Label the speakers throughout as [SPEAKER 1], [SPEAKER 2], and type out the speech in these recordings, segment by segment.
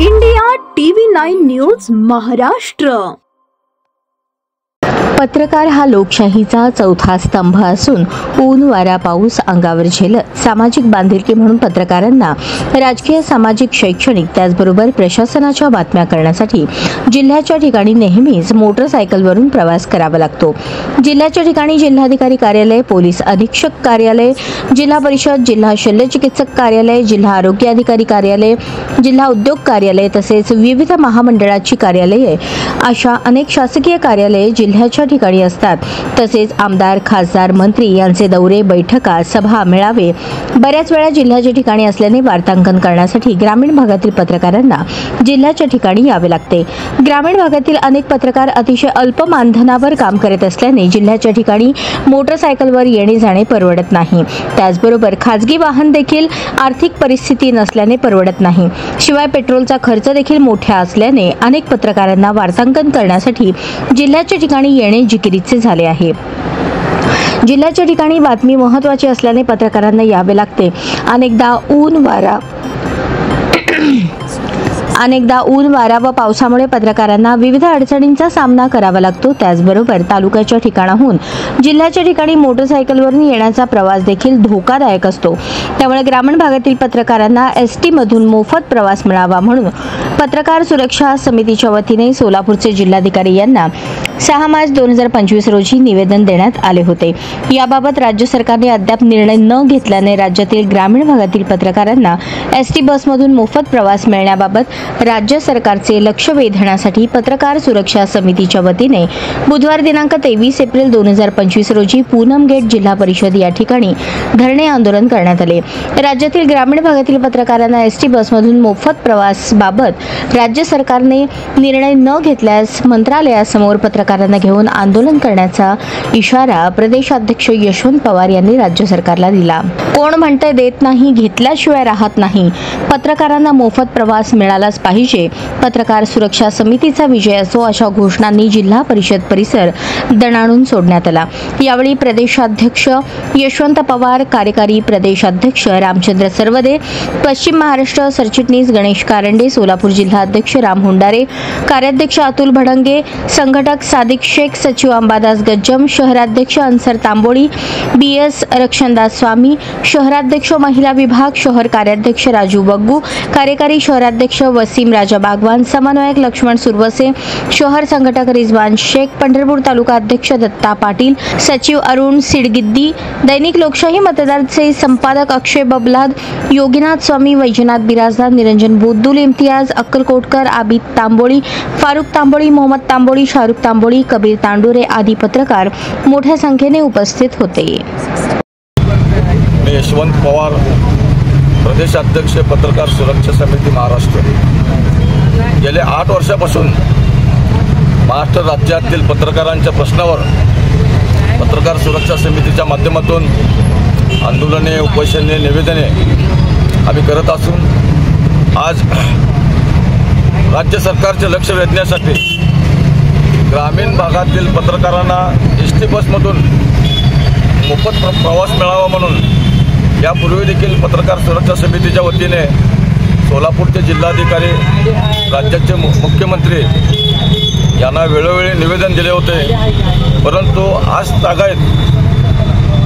[SPEAKER 1] India TV 9 news Maharashtra.
[SPEAKER 2] पत्रकार हा लोकशाहीचा चौथा स्तंभ असून ऊन वारा पाऊस अंगावर झेलत सामाजिक बांधिलकी म्हणून पत्रकारांना राजकीय सामाजिक शैक्षणिक त्याचबरोबर प्रशासनाच्या बातम्या करण्यासाठी जिल्ह्याच्या ठिकाणी नेहमीच मोटरसायकलवरून प्रवास करावा लागतो। जिल्ह्याच्या ठिकाणी जिल्हाधिकारी कार्यालय, पोलीस अधीक्षक कार्यालय, जिल्हा परिषद, जिल्हा शल्यचिकित्सक कार्यालय, जिल्हा आरोग्य अधिकारी कार्यालय, जिल्हा उद्योग कार्यालय तसेच विविध महामंडळाची कार्यालये अशा अनेक शासकीय कार्यालये जिल्ह्याच्या ठिकाणी असतात। तसेच आमदार, खासदार, मंत्री यांचे दौरे, बैठका, सभा, मेळावे बऱ्याच वेळा जिल्ह्याच्या ठिकाणी असल्याने वार्तांकन करण्यासाठी ग्रामीण भागातील पत्रकारांना जिल्ह्याच्या ठिकाणी यावे लागते। ग्रामीण भागातील अनेक पत्रकार अतिशय अल्प मानधनावर काम करत असल्याने जिल्ह्याच्या ठिकाणी मोटरसायकलवर येणे जाणे परवडत नाही। त्याचबरोबर खासगी वाहन देखील आर्थिक परिस्थिती नसल्याने परवडत नाही। शिवाय पेट्रोलचा खर्च देखील मोठा असल्याने अनेक पत्रकारांना वार्तांकन करण्यासाठी जिल्ह्याच्या ठिकाणी येणे जिकिरीचे झाले आहे। जिल्ह्याच्या ठिकाणी बातमी महत्त्वाची असल्याने पत्रकारांना यावे लागते। अनेकदा ऊन वारा व पावसामुळे पत्रकारांना विविध अडचणींचा सामना करावा लागतो। त्याचबरोबर तालुक्याच्या ठिकाणाहून जिल्ह्याच्या ठिकाणी मोटरसायकलवरून येण्याचा प्रवास देखील धोकादायक असतो। त्यामुळे ग्रामीण भागातील पत्रकारांना एसटी मधून मोफत प्रवास मिळावा म्हणून पत्रकार सुरक्षा समितीच्या वतीने सोलापूरचे जिल्हाधिकारी यांना 6 मार्च 2025 रोजी निवेदन देण्यात आले होते। याबाबत राज्य सरकारने अद्याप निर्णय न घेतल्याने राज्यातील ग्रामीण भागातील पत्रकारांना एसटी बसमधून मोफत प्रवास मिळण्याबाबत राज्य सरकारचे लक्ष वेधण्यासाठी पत्रकार सुरक्षा समितीच्या वतीने बुधवार दिनांक 23 एप्रिल 2025 रोजी पूनम गेट जिल्हा परिषद या ठिकाणी धरणे आंदोलन करण्यात आले। राज्यातील ग्रामीण भागातील पत्रकारांना एसटी बसमधून मोफत प्रवास बाबत राज्य सरकारने निर्णय न घेतल्यास मंत्रालयासमोर पत्रकारांना घेऊन आंदोलन करण्याचा इशारा प्रदेशाध्यक्ष यशवंत पवार यांनी राज्य सरकारला दिला। कोण म्हणते देत नाही, घेतल्याशिवाय राहत नाही, पत्रकारांना मोफत प्रवास मिळालाच पाहिजे, पत्रकार सुरक्षा समितीचा विजय असो अशा घोषणांनी जिल्हा परिषद परिसर दणाणून सोडण्यात आला। यावेळी प्रदेशाध्यक्ष यशवंत पवार, कार्यकारी प्रदेशाध्यक्ष रामचंद्र सरवदे, पश्चिम महाराष्ट्र सरचिटणीस गणेश कारंडे, सोलापूर जिल्हा अध्यक्ष राम हुंडारे, कार्याध्यक्ष अतुल भडंगे, संघटक सादिक शेख, सचिव अंबादास गज्जम, शहराध्यक्ष अन्सर तांबोळी, BS रक्षणदास स्वामी, शहराध्यक्ष महिला विभाग, शहर कार्याध्यक्ष राजू बग्गू, कार्यकारी शहराध्यक्ष वसीम राजा बागवान, समन्वयक लक्ष्मण सुरवसे, शहर संघटक रिजवान शेख, पंढरपूर तालुका अध्यक्ष दत्ता पाटील, सचिव अरुण सिडगिद्दी, दैनिक लोकशाही मतदारचे संपादक अक्षय बबलाद, योगीनाथ स्वामी, वैजनाथ बिराजदार, निरंजन बुद्दुल, इम्तियाज अक्कलकोटकर, आबिद तांबोळी, फारुख तांबोळी, मोहम्मद तांबोळी, शाहरुख तांबोळी, कबीर तांडुरे आदी पत्रकार मोठ्या संख्येने उपस्थित होते।
[SPEAKER 3] मी यशवंत पवार, प्रदेशाध्यक्ष पत्रकार सुरक्षा समिती महाराष्ट्र। गेले 8 वर्षापासून महाराष्ट्र राज्यातील पत्रकारांच्या प्रश्नावर पत्रकार सुरक्षा समितीच्या माध्यमातून आंदोलने, उपोषणे, निवेदने आम्ही करत असून आज राज्य सरकारचे लक्ष वेधण्यासाठी ग्रामीण भागातील पत्रकारांना एसटी बसमधून मोफत प्रवास मिळावा म्हणून यापूर्वी देखील पत्रकार सुरक्षा समितीच्या वतीने सोलापूरचे जिल्हाधिकारी, राज्याचे मुख्यमंत्री यांना वेळोवेळी निवेदन दिले होते, परंतु आज तागायत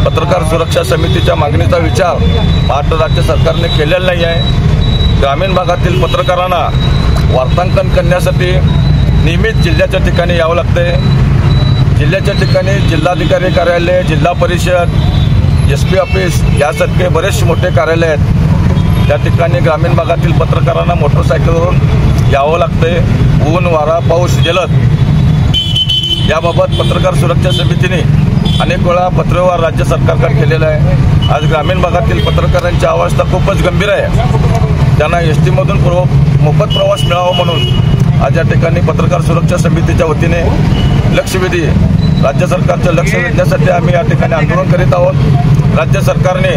[SPEAKER 3] पत्रकार सुरक्षा समितीच्या मागणीचा विचार महाराष्ट्र राज्य सरकारने केलेला नाही आहे। ग्रामीण भागातील पत्रकारांना वार्तांकन करण्यासाठी नेहमीच जिल्ह्याच्या ठिकाणी यावं लागते। जिल्ह्याच्या ठिकाणी जिल्हाधिकारी कार्यालय, जिल्हा परिषद, SP ऑफिस यासारखे बरेच मोठे कार्यालय आहेत। त्या ठिकाणी ग्रामीण भागातील पत्रकारांना मोटरसायकलवरून यावं लागते, ऊन वारा पाऊस झेलत। याबाबत पत्रकार सुरक्षा समितीने अनेक वेळा पत्रव्यवहार राज्य सरकारकडे केलेला आहे। आज ग्रामीण भागातील पत्रकारांची अवस्था खूपच गंभीर आहे। त्यांना ST मधून मोफत प्रवास मिळावा म्हणून आज या ठिकाणी पत्रकार सुरक्षा समितीच्या वतीने लक्षवेधी राज्य सरकारचं लक्ष वेधण्यासाठी आम्ही या ठिकाणी आंदोलन करीत आहोत। राज्य सरकारने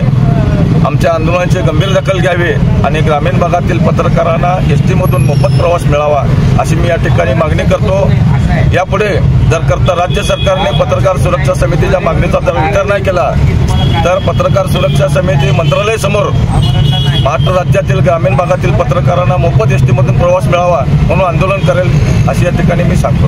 [SPEAKER 3] आमच्या आंदोलनाची गंभीर दखल घ्यावी आणि ग्रामीण भागातील पत्रकारांना एसटी मधून मोफत प्रवास मिळावा अशी मी या ठिकाणी मागणी करतो। यापुढे जर राज्य सरकारने पत्रकार सुरक्षा समितीच्या मागणीचा जर विचार नाही केला तर पत्रकार सुरक्षा समिती मंत्रालयासमोर महाराष्ट्र राज्यातील ग्रामीण भागातील पत्रकारांना मोफत एसटी मधून प्रवास मिळावा म्हणून आंदोलन करेल अशी या ठिकाणी मी सांगतो।